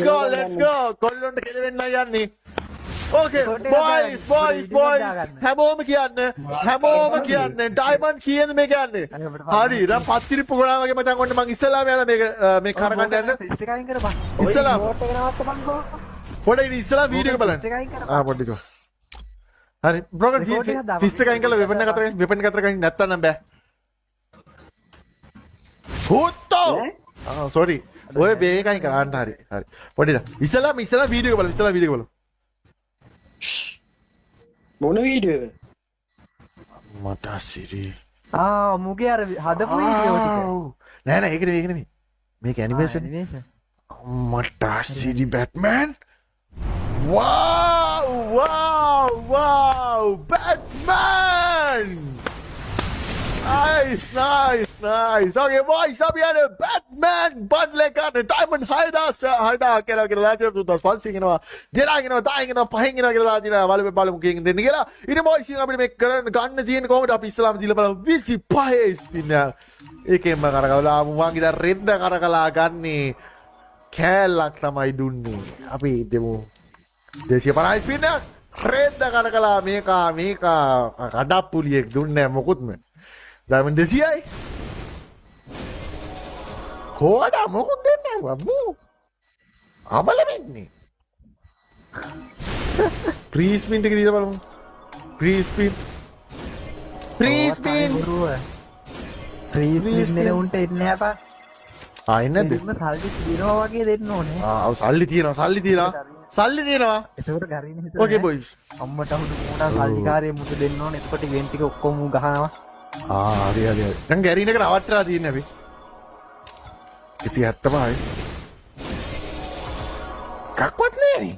let's go. කොල්ලොන්ට කෙලවෙන්න යන්නේ. Okay, boys. හැමෝම කියන්න. ඩයිමන්ඩ් කියන මේ කියන්නේ. හරි, දැන් පත්තිරිප්පු ගොනා වගේ මචං ඔන්න මං ඉස්සලාම යන මේ කරගන්න යන්න. ඉස්සලාම. පොඩ්ඩක් ඉස්සලා වීඩියෝ එක බලන්න. පොඩ්ඩක්. හරි, බ්‍රෝකන් ෆිස්ට් එක අයින් කරලා වෙපන් එක අතර ගන්න නැත්තම් නම් බෑ. හොත්තෝ. sorry. ඔය බේක අයින් කරන්න හරි. පොඩ්ඩක්. ඉස්සලාම වීඩියෝ එක බලමු. මොන වීඩියෝ එක? මට සිරි. මුගේ අර හදපු වීඩියෝ ටික. නෑ ඒක නෙමෙයි. මේක ඇනිමේෂන්. මට සිරි Batman. wow Batman. Nice. Okay, boys, අපි යන Batman bundle එක ගන්න Diamond 6000 කියලා දාලා 2500 ගෙනවා. දෙනා ගෙනවා, 10 ගෙනවා, 5 ගෙනවා කියලා දාලා බලමු කීයෙන් දෙන්න කියලා. ඉතින් boys අපිට මේක කරන්න ගන්න තියෙන්නේ කොහොමද? අපි ඉස්සලාම දීලා බලමු 25 ස්පින් එක. ඒකෙන්ම කරකවලා මං ඉතින් රෙද්ද කරකලා ගන්නේ කෑල්ලක් තමයි දුන්නේ. අපි දෙමු 250 ස්පින් එක. රෙද්ද කරකලා මේක කඩප්පුලියෙක් දුන්නේ මොකුත්ම. Diamond 200යි. කොහොමද මොකද දෙන්නේ බබ්බු? අබල වෙන්නේ. Free spin ටික දීලා බලමු. Free spin නේ උන්ට එන්නේ නැහැ පා. එන්නේ නැද්ද? දෙන්න සල්ලි තියනවා වගේ දෙන්න ඕනේ. සල්ලි තියෙනවා. ඒකට ගරින් හිතලා. Okay boys. අම්මට අහුදු මොනවා සල්ලිකාරයෙ මුට දෙන්න ඕනේ. එතකොට ඉවෙන්ට් එක ඔක්කොම ඌ ගහනවා. හරි. දැන් ගැරීන එක නවත්තලා තියෙන්නේ අපි. 175යි. කක්වත් නෑනේ.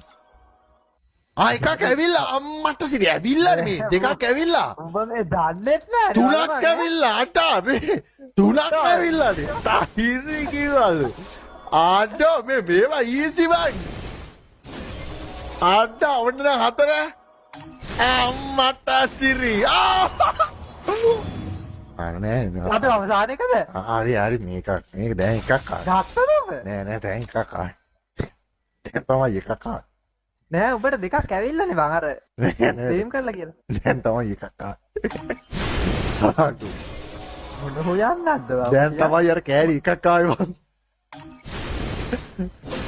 එකක් ඇවිල්ලා අම්මට සිරි ඇවිල්ලා නෙමේ. දෙකක් ඇවිල්ලා. උඹ මේ දන්නේත් නෑ. තුනක් ඇවිල්ලා අට මේ තුනක් ඇවිල්ලානේ. තහිරි කිව්වද? ආඩෝ මේවා ඊසි බං. ආඩා ඔන්න දැන් හතර. අම්මට සිරි. නෑ අද අවසාන එකද? හරි මේක දැන් එකක් ආවා. ගත්තද ඔබ? නෑ දැන් එකක් ආවා. දැන් තමයි එකක් ආවා. නෑ උඹට දෙකක් ඇවිල්ලානේ බං අර සේම් කරලා කියලා. දැන් තමයි එකක් ආවා. මොන හොයන්නද බං? දැන් තමයි අර කෑලි එකක් ආවේ බං.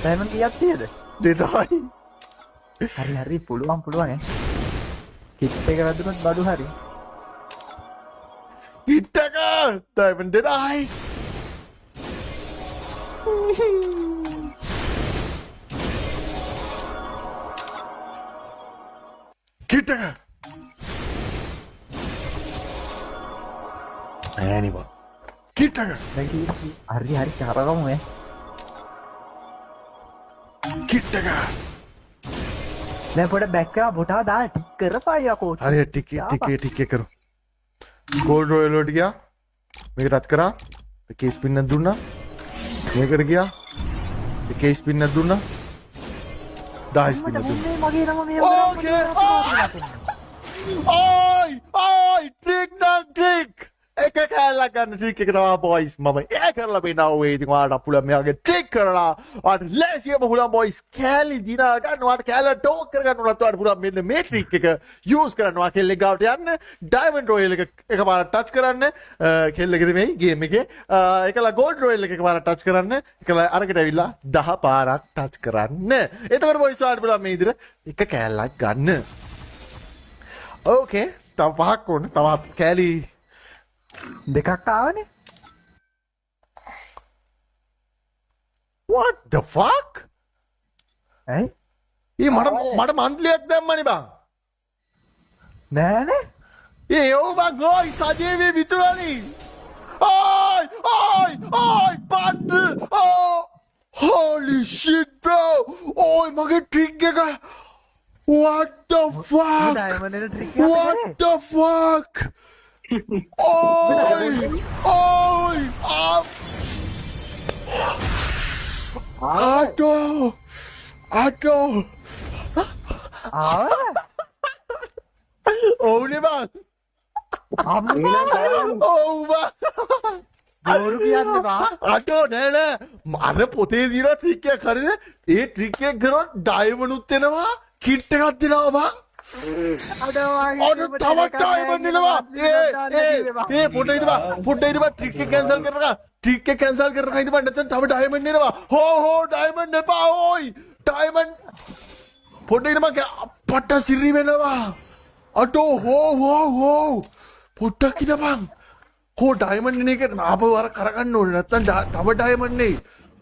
දැන් කීයක් තියෙද? දෙතයි. හරි පුළුවන් ඈ. කිට් එක වැදුනොත් බඩු හරි. කිට්ටක Diamond 2යි. කිට්ටක ඇනිබල් කිට්ටක හරි චාරගමු ඈ. කිට්ටක දැන් පොඩ බැක් කරලා බොටා දාලා ටික් කරපයි යකෝ. හරි ටික කරු. ගෝල්ඩ් රොයල් වලට ගියා. මේක රත් කරා. එකේ ස්පින් එකක් දුන්නා. මේකට ගියා. එකේ ස්පින් එකක් දුන්නා. 10 ස්පින් එකක් දුන්නා. මගේ නම මේ ඕකේ. ඔයි ටික්. එක කෑල්ලක් ගන්න ට්‍රික් එක තමයි බොයිස් මම ඒ කරලා පේනවා ඔය ඉතින් ඔයාලට පුළුවන් මෙයාගේ ට්‍රික් කරලා ඔයාලට ලෑසියම පුළුවන් බොයිස් කෑලි දිනා ගන්න ඔයාලට කෑල්ල ටෝක් කරගන්න උනත් ඔයාලට පුළුවන් මෙන්න මේ ට්‍රික් එක යූස් කරන්න ඔයා කෙල්ලෙක් ගාවට යන්න ඩයමන්ඩ් රොයල් එක එකපාරක් ටච් කරන්න කෙල්ලෙක් නෙමෙයි ගේම් එකේ ඒකලා ගෝල්ඩ් රොයල් එක එකපාරක් ටච් කරන්න ඒකලා අරකට ඇවිල්ලා 10 පාරක් ටච් කරන්න එතකොට බොයිස් ඔයාලට පුළුවන් මේ විදිහට එක කෑල්ලක් ගන්න ඕකේ තව පහක් ඕන තවත් කෑලි දෙකක් ආවනේ. What the fuck? ඇයි? මට මන්ත්ලියක් දැම්මනේ බං. නෑනේ. ඔව් බං ගෝයි සජීවී විතරනේ. ඔයි බන්ඩල්. Holy shit bro. මගේ ට්‍රික් එක. What the fuck? What the fuck? Oi! Ato! Oh, ni bang? Amma! Oh, bang! බෝරු කියන්න බා. අටෝ නෑ අර පොතේ දින ට්‍රික් එකක් හරිද? ඒ ට්‍රික් එක කරොත් ඩයමන්ඩ් උත් වෙනවා, කිට් එකක් දෙනවා බං. අර තව ඩයමන්ඩ් දෙනවා. ඒ පොඩ්ඩක් ඉඳපන් ට්‍රික් එක කැන්සල් කරනවා. ට්‍රික් එක කැන්සල් කරනවා ඉඳපන් නැත්නම් තව ඩයමන්ඩ් දෙනවා. හෝ ඩයමන්ඩ් එපා ඕයි. ඩයමන්ඩ් පොඩ්ඩක් ඉඳපන් අපට සිරි වෙනවා. අටෝ හෝ පොඩ්ඩක් ඉඳපන්. හෝ ඩයමන්ඩ් එක ආපහු අර කරගන්න ඕනේ නැත්නම් තව ඩයමන්ඩ් නේ.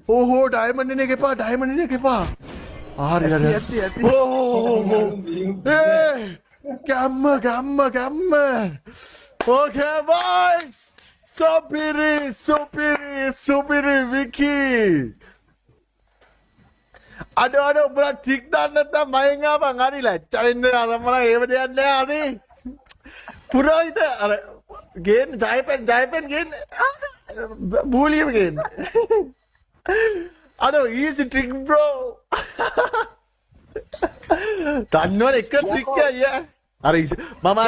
හෝ ඩයමන්ඩ් එක එපා ඩයමන්ඩ් එක එපා. හරි ගම්ම okay boys supiri Vicky අඩෝ උඹලා ට්‍රික් දාන්න නැත්නම් මයෙන් ආපන් හරි ලැජ්ජා වෙන්න අරමලා ඒව දෙයක් නෑ අනේ පුරෝහිත අර ගේන්න ජයපෙන් ගේන්න බූලියම ගේන්න අඩෝ easy trick bro දන්නවනේ එක ට්‍රික් අයියා අර මම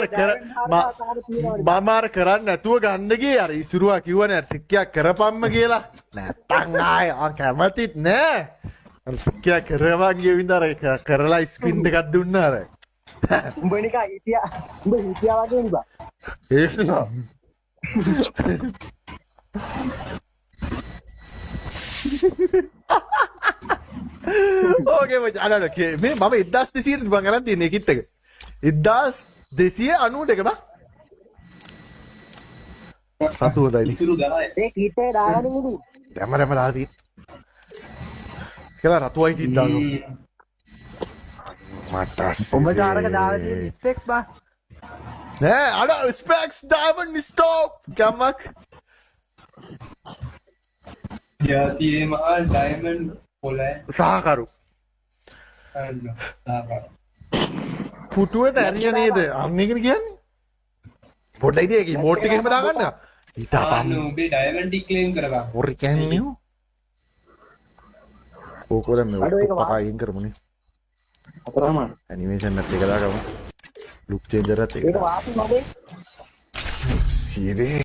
අර කරන්නේ නැතුව ගන්න ගියේ අර ඉසුරුවා කිව්වනේ ට්‍රික් එකක් කරපම්ම කියලා නැත්තම් ආයේ කැමතිත් නෑ අර ට්‍රික් එකක් කරවන් ගිය වින්ද අර කරලා ස්පින් එකක් දුන්නා අර උඹ නිකන් හිටියා වගේ නේ බා. ඒක නා ඕකේ මචං අර මේ මම 1200ට මම අරන් තියෙන කිට් එක 1290 එක බං සතු හොඳයි ඉසුරු ගරා ඒ කීට් එක දාගෙන ඉඳී. දැම්ම දාලා තියෙන කියලා රතු වයිට් දාන්න මට උඹට අරක දාලා තියෙන ස්පෙක්ස් බා. නෑ අර ස්පෙක්ස් ඩයමන්ඩ් ස්ටොප් ගමක් ජාතියේ මහා ඩයමන්ඩ් පොළයි සහකරු පුටුවට ඇරිය නේද අන්න එකනේ කියන්නේ පොඩ්ඩයි ඉතින් ඒක ඉමෝට් එක එහෙම දාගන්න ඊට අපම් උඹේ ඩයමන්ඩ් ක්ලේම් කරගන්න හොරි කියන්නේ ඕකෝද මේ පකා අයින් කරමුනේ අපරාම ඇනිමේෂන් එකත් එක දාගමු ලුක් චේන්ජර් එකත් එක ඒක වාසි මගේ සිරේ